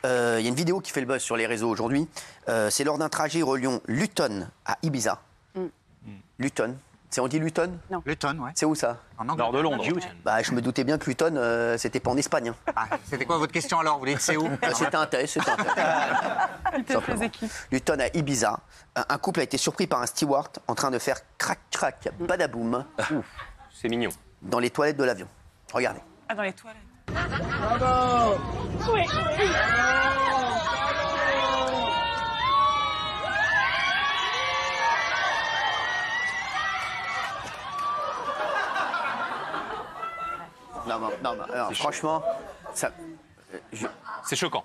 Il y a une vidéo qui fait le buzz sur les réseaux aujourd'hui. C'est lors d'un trajet reliant Luton à Ibiza. Luton. On dit Luton? Non. Luton, ouais. C'est où ça? En Angleterre. Nord de Londres. Bah, je me doutais bien que Luton, c'était pas en Espagne. Hein. Ah, c'était quoi votre question alors? Vous dites c'est où? C'était un test, c'était un test. Luton à Ibiza. Un couple a été surpris par un steward en train de faire crac-crac, badaboum, C'est mignon. dans les toilettes de l'avion. Regardez. Ah, dans les toilettes. Non, alors, franchement, C'est choquant.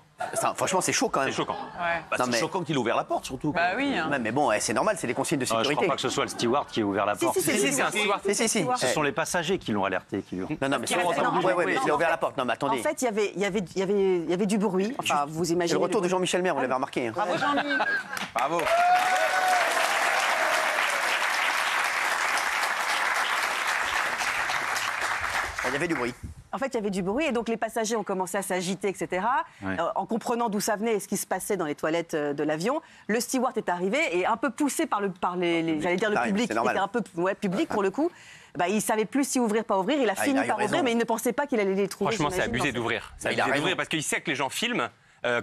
franchement, c'est chaud quand même. C'est choquant. Ouais. Bah, Non, c'est mais- choquant qu'il ait ouvert la porte, surtout. Bah oui. Hein. Ouais, mais bon, c'est normal, c'est des consignes de Non, je sécurité. crois pas que ce soit le steward qui ait ouvert la porte. C'est un steward. Si. Ce sont les passagers qui l'ont alerté. Non, mais Qui restait dans- ouais, mais il a ouvert la porte. Non, mais attendez. En fait, il y avait du bruit. Enfin, vous C'est imaginez. le retour de Jean-Michel Maire, vous l'avez remarqué. Hein. Bravo Jean-Mi. Bravo. Il y avait du bruit. En fait, il y avait du bruit et donc les passagers ont commencé à s'agiter, etc. Ouais. En comprenant d'où ça venait et ce qui se passait dans les toilettes de l'avion, le steward est arrivé et un peu poussé par les j'allais dire le Pareil, public, c'est qui normal. était un peu public pour le coup. Bah, il savait plus si ouvrir, pas ouvrir. Il a fini il a eu par raison. ouvrir, mais il ne pensait pas qu'il allait les trouver. Franchement, c'est j'imagine, abusé dans- d'ouvrir. C'est Il a abusé raison. d'ouvrir parce qu'il sait que les gens filment.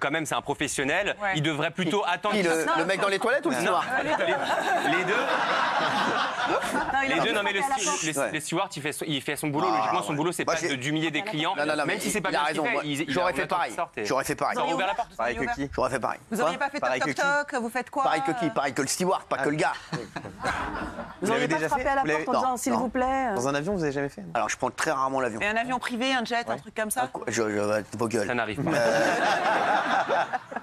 Quand même, c'est un professionnel. Ouais. Il devrait plutôt attendre. Qui, le mec dans les toilettes ou le steward? Les deux. Non, il a Les deux, ouvert non mais à la porte. Ouais. les stewards, il fait son boulot. Logiquement, son boulot, c'est Moi, pas j'ai- d'humilier des clients. Non, mais Même si c'est pas il a bien ce qu'il raison. fait, Moi, il J'aurais a fait un pareil. temps de sorte et- J'aurais fait pareil. Vous auriez ouvert la porte. Pareil que qui? J'aurais fait pareil. Vous n'auriez pas fait Pareil que toc-toc, vous faites quoi? Pareil que qui? Pareil que le steward, pas que le gars. Vous n'auriez pas frappé à la porte en Non, disant s'il non. vous plaît. Dans un avion, vous avez jamais fait? Alors, je prends très rarement l'avion. Et un avion privé, un jet, un truc comme ça? Vos gueules. Ça n'arrive pas.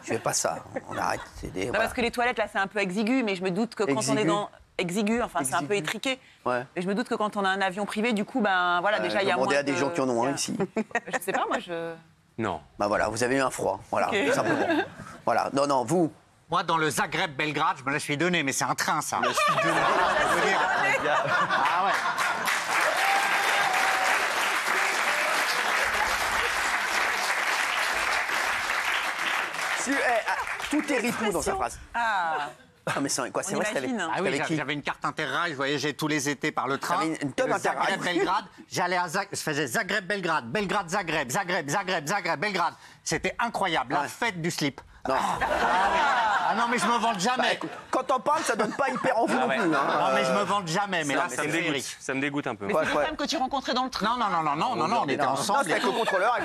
Je fais pas ça. On arrête. C'est des. Non, voilà. parce que les toilettes, là, c'est un peu exigu, mais je me doute que quand on est Exigu. dans... Exigu, enfin, c'est un peu étriqué. Ouais. Et je me doute que quand on a un avion privé, du coup, ben voilà, déjà, il y a moins Demandez à des de- gens qui en ont il y un a- ici. Je sais pas, moi, je... Non. Bah voilà, vous avez eu un froid. Voilà, Ok. tout simplement. Voilà. Non, vous. Moi, dans le Zagreb-Belgrade, je me la suis donné, mais c'est un train, ça. Je veux dire- Ah ouais. Tout est rythmé dans sa phrase. Ah, Ah, mais c'est quoi? C'est On vrai, c'était avec, imagine, hein. Ah oui, avec qui? j'avais une carte Interrail, je voyageais tous les étés par le train. T'avais une top Et le Interrail. Zagreb-Belgrade, j'allais à je faisais Zagreb-Belgrade, Belgrade-Zagreb, Zagreb, Belgrade. C'était incroyable, la Ouais. fête du slip. Non. Ah non, mais je me vante Bah, jamais. écoute, quand on parle, ça donne pas hyper envie non ouais. plus. Hein. Non, mais je me vante jamais, mais Non, là, mais ça Ça me me fait dégoûte. rire. Ça me dégoûte un peu. mais Ouais, c'est une ouais. femme que tu rencontrais dans le train. Non, on était Non, ensemble. c'était avec le contrôleur,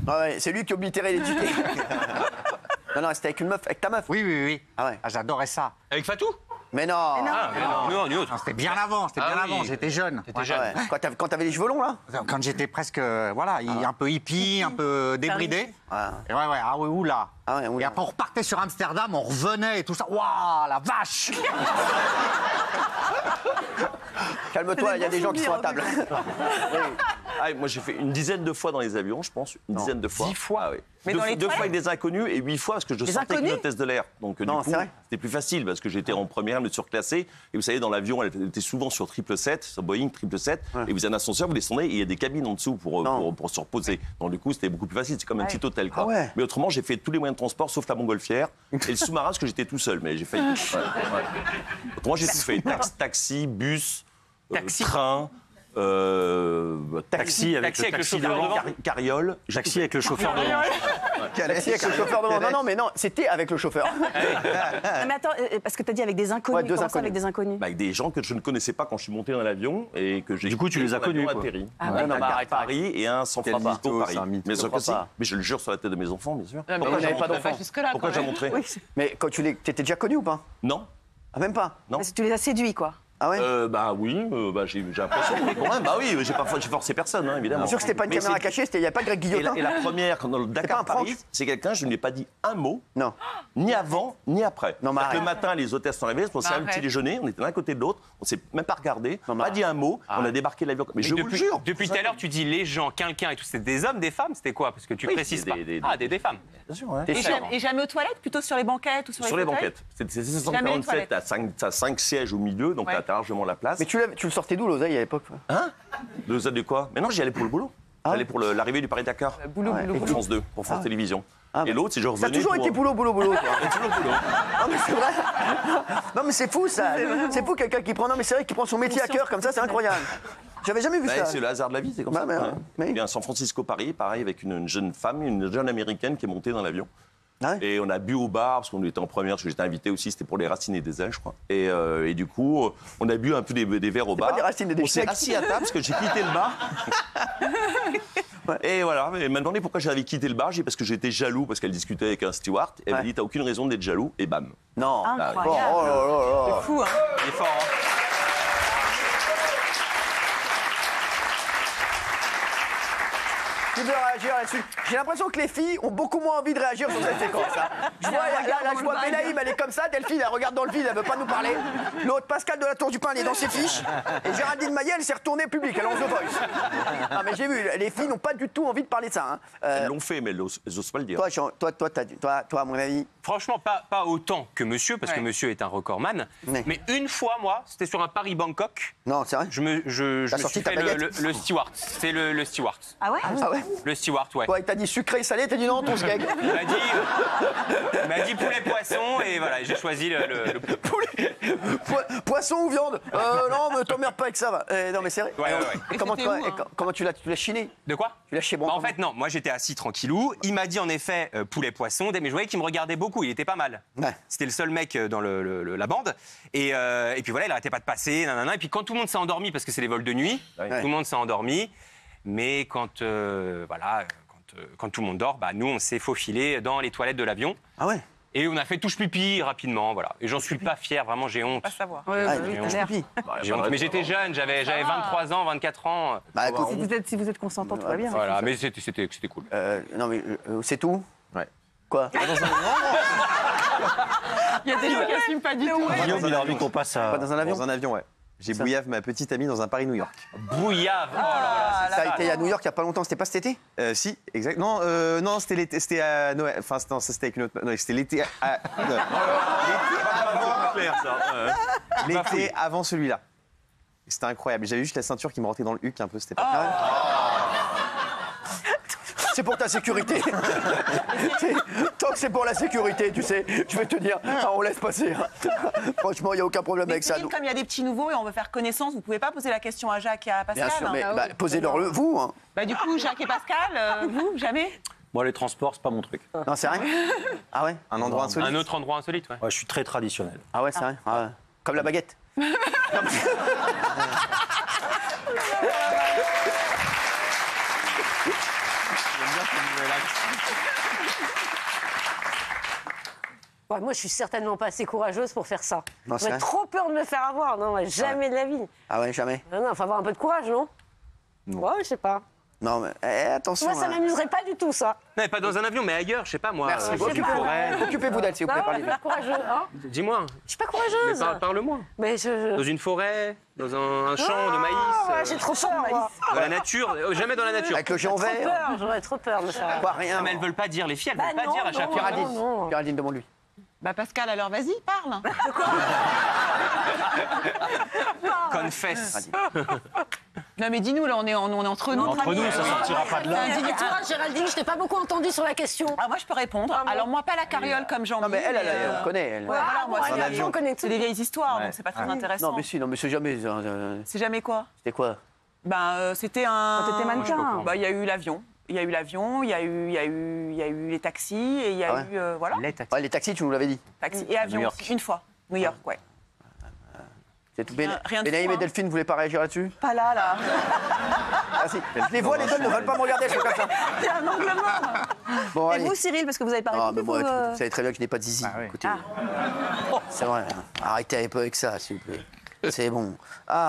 Ouais, c'est lui qui a oblitéré les tickets. Non, c'était avec une meuf, avec ta meuf. Oui. Ah ouais. Ah, j'adorais ça. Avec Fatou? Mais non. Ah, mais non, nous autres. Non, c'était bien avant, Ah oui. j'étais jeune. T'étais Ouais. jeune. Ouais. Quand t'avais les cheveux longs, là? Quand j'étais presque, voilà, un peu hippie, un peu débridé. Ouais. Et ouais, ah oui, oula. Ah ouais, oula. Et après, on repartait sur Amsterdam, on revenait et tout ça. Waouh, la vache! Calme-toi, il y a des gens qui sont à table. Ah, moi, j'ai fait une dizaine de fois dans les avions, je pense. Une dizaine de fois. 10 fois. Ah, oui. Mais deux, dans les deux fois toilettes avec des inconnus et 8 fois parce que je Des sortais avec une inconnus hôtesse de l'air. Donc, Non, du coup, c'est vrai c'était plus facile parce que j'étais en première, me surclassé. Et vous savez, dans l'avion, elle était souvent sur 777, sur Boeing 777. Et vous avez un ascenseur, vous descendez et il y a des cabines en dessous pour se reposer. Donc, du coup, c'était beaucoup plus facile. C'est comme un petit hôtel, quoi. Ah ouais. Mais autrement, j'ai fait tous les moyens de transport sauf la montgolfière et le sous-marin parce que j'étais tout seul. Mais j'ai failli. Ouais. Autrement, j'ai tout fait. Taxi, bus, Taxi. train. Taxi avec Taxi le avec le taxi chauffeur devant. devant. Carriole. Taxi avec le chauffeur devant. Taxi avec le chauffeur devant. Non, c'était avec le chauffeur. Ah, mais attends, parce que tu as dit avec des inconnus. Ouais, deux Comment ça, inconnus. avec des inconnus? Bah, avec des gens que je ne connaissais pas quand je suis monté dans l'avion et que j'ai. Du coup, tu les as connus, quoi. Atterri. Ah Ouais, ouais. un à Paris et un sans Quel frappe mytho, Paris. c'est un mytho. Mais Je sûr crois que si. pas. Mais je le jure sur la tête de mes enfants, bien sûr. Ah, mais Pourquoi on j'avais n'avait pas d'enfant? jusque-là, Pourquoi quand j'ai même. montré Mais quand t'étais déjà connu ou pas? Non. Ah, même pas? Non. Parce que tu les as séduits, quoi. Ah ouais? Bah oui, j'ai l'impression. Quand même, bah oui, j'ai forcé personne, hein, évidemment. Bien sûr que c'était pas une Mais caméra c'est- cachée, il n'y avait pas Greg Guillotin. Et la première, dans le pas Dakar un prank Paris, c'est quelqu'un, je ne lui ai pas dit un mot, Non. ni avant, ni après. Non, mais C'est-à-dire que arrête. le matin, les hôtesses sont arrivées, on s'est un arrête. petit déjeuner, on était l'un à côté de l'autre, on s'est même pas regardé, Non, mais pas dit un mot, on a débarqué l'avion. Mais je vous le jure. Depuis tout à l'heure, tu dis les gens, quelqu'un et tout. C'est des hommes, des femmes? C'était quoi? Parce que tu Oui, précises c'est pas. Des femmes. Bien sûr, ouais. Et jamais aux toilettes, plutôt sur les banquettes ou sur Sur les fauteuils? banquettes. C'est Jamais aux 747, t'as 5 sièges au milieu, donc Ouais. t'as largement la place. Mais tu le sortais d'où, l'oseille, à l'époque? Hein de quoi? Mais non, j'y allais pour le boulot. J'allais pour l'arrivée du Paris-Dakar. Boulot, boulot, Pour boulot. France 2, pour France Télévisions. Ah, Et l'autre, c'est je Ça a revenais toujours pour- été boulot, boulot, boulot. toi. Toujours boulot. Non, mais c'est vrai. Non, mais c'est fou, ça. C'est fou, quelqu'un qui prend. Non, mais c'est vrai qu'il prend son métier à cœur comme ça, c'est incroyable. J'avais jamais vu Bah, ça. c'est le hasard de la vie, c'est comme Bah, ça. mais, Ouais. mais- Il y a un San Francisco-Paris, pareil, avec une jeune femme, une jeune américaine qui est montée dans l'avion. Ah ouais. Et on a bu au bar, parce qu'on était en première, parce que j'étais invité aussi, c'était pour les racines et des ailes, je crois. Et du coup, on a bu un peu des verres au bar. pas des racines et des On s'est steaks. assis à table, parce que j'ai quitté le bar. Et voilà, elle m'a demandé pourquoi j'avais quitté le bar. J'ai dit parce que j'étais jaloux, parce qu'elle discutait avec un steward. Et elle m'a Ouais. dit, t'as aucune raison d'être jaloux, et bam. Non. Incroyable. Bon, oh là là là. Fou, hein. Il est fort, hein. Qui veut réagir là-dessus? J'ai l'impression que les filles ont beaucoup moins envie de réagir sur cette séquence. Hein. Je vois, là, je vois Benaïm, elle est comme ça. Delphine, elle regarde dans le vide, elle veut pas nous parler. L'autre, Pascal de la Tour du Pin, elle est dans ses fiches. Et Géraldine Maillet, elle s'est retournée public, elle lance The Voice. Non, mais j'ai vu, les filles n'ont pas du tout envie de parler de ça. Hein. Elles l'ont fait, mais elles n'osent pas le dire. Toi, Jean, toi, à mon avis. Franchement, pas autant que monsieur, parce que Ouais. monsieur est un recordman. Ouais. Mais une fois, moi, c'était sur un Paris-Bangkok. Non, c'est vrai. Je me T'as sorti suis ta fait baguette le steward. C'est le steward. Ah ouais Ah ouais. Le steward, ouais. Toi, il t'a dit sucré, salé, t'as dit non, ton skeg. Il m'a dit poulet poisson et voilà, j'ai choisi le poulet. Poisson ou viande Non, mais t'emmerdes pas avec ça, va. Non, mais c'est vrai. Ouais, ouais, ouais. Et Comment, c'était où, hein comment tu l'as chiné? De quoi? Tu l'as chez bon. Bah, en fait, non, moi j'étais assis tranquillou. Il m'a dit en effet poulet poisson, mais je voyais qu'il me regardait beaucoup, il était pas mal. Ouais. C'était le seul mec dans la bande. Et puis voilà, il arrêtait pas de passer, nanana. Et puis quand tout le monde s'est endormi, parce que c'est les vols de nuit, Ouais. tout le monde s'est endormi. Mais quand, quand tout le monde dort, bah, nous on s'est faufilé dans les toilettes de l'avion. Ah ouais. Et on a fait touche pipi rapidement, voilà. Et j'en suis pas fier, vraiment, j'ai honte. Pas savoir. Ouais, Ah, bah oui, il t'as touche l'air. pipi. J'ai honte. Mais j'étais jeune, j'avais 23 ans, 24 ans. Bah écoute, Si vous êtes consentant, tout va bien. Voilà, mais c'était cool. non mais c'est tout. Ouais. Quoi? Il y a des gens qui n'assument pas du tout. Guillaume, il a envie qu'on passe à... Pas dans un avion? Dans un avion, ouais. J'ai Ça. bouillave ma petite amie dans un Paris-New York. Bouillave. Oh là là, Ça a été à New York il y a pas longtemps, c'était pas cet été? Si, exact. Non, non, c'était l'été, c'était à Noël. Enfin, non, ça c'était avec une autre. Non, c'était l'été. Clair, ça. L'été avant celui-là. C'était incroyable. J'avais juste la ceinture qui me rentrait dans le huc un peu. C'était pas. C'est pour ta sécurité. Tant que c'est pour la sécurité, tu sais, je vais te dire, on laisse passer. Franchement, il n'y a aucun problème Mais avec ça. Cyril, comme il y a des petits nouveaux et on veut faire connaissance, vous pouvez pas poser la question à Jacques et à Pascal? Bien sûr, mais hein. bah, posez-leur-le, vous. Hein. Bah, du coup, Jacques et Pascal, vous, jamais? Moi, les transports, c'est pas mon truc. Non, c'est vrai? Ah ouais? Un endroit insolite. Un autre endroit insolite, ouais. Ouais, je suis très traditionnel. Ah ouais, c'est vrai? Ah ouais. Comme la baguette. Ouais, moi, je suis certainement pas assez courageuse pour faire ça. Non, c'est J'aurais vrai. trop peur de me faire avoir. Non, ouais, jamais de la vie. Ah ouais, jamais. Non, non, faut avoir un peu de courage, non? Ouais, je sais pas. Non, mais attention. Moi, ça hein. m'amuserait pas du tout, ça. Non, mais pas dans un avion, mais ailleurs, je sais pas moi. Merci. dans une forêt. Occupez-vous d'elle, s'il vous Non, plaît. je suis pas courageuse. Hein, Dis-moi, je suis pas mais courageuse. parle-moi. Mais Dans une forêt, dans un champ de maïs, Ah, j'ai trop peur, moi. dans la nature, jamais dans la nature. Avec le géant Trop vert. peur, j'aurais trop peur de me faire avoir. Quoi, rien. Ah, mais elles veulent pas dire, les filles, elles Bah veulent pas non, dire à chaque non, fois. Géraldine, non. Géraldine, demande-lui. Bah, Pascal, alors vas-y, parle. Confesse. Non, mais dis-nous, là, on est entre nous. Entre nous, ça sortira pas de là. Et toi, Géraldine, je t'ai pas beaucoup entendu sur la question. Ah, moi, je peux répondre. Alors, moi, pas la carriole comme Jean. Non, mais elle, on connaît, elle. Ouais, voilà, moi, ouais, c'est- avion, on connaît tout. c'est des vieilles histoires, donc c'est pas très intéressant. Non, mais si, non, mais c'est jamais. C'est jamais quoi? C'était quoi? Ben, c'était un. Quand t'étais mannequin. Bah, il y a eu l'avion. Il y a eu l'avion, il y a eu les taxis, et il y a Ah ouais. eu. Voilà. Ouais, les taxis, tu nous l'avais dit. Taxis et avion New York. aussi, une fois. New York, ouais. C'est tout. Rien de Benaïm fou, et hein. Delphine, vous voulez pas réagir là-dessus? Pas là, là. Ah si. Je les vois, les deux ne veulent pas me regarder, elles sont comme ça. C'est un angle mort. Bon, Et allez. vous, Cyril, parce que vous avez pas Ah, répondu. mais moi, vous, vous savez très bien que je n'ai pas de zizi. Écoutez. C'est vrai. Arrêtez un peu avec ça, s'il vous plaît. C'est bon. Ah.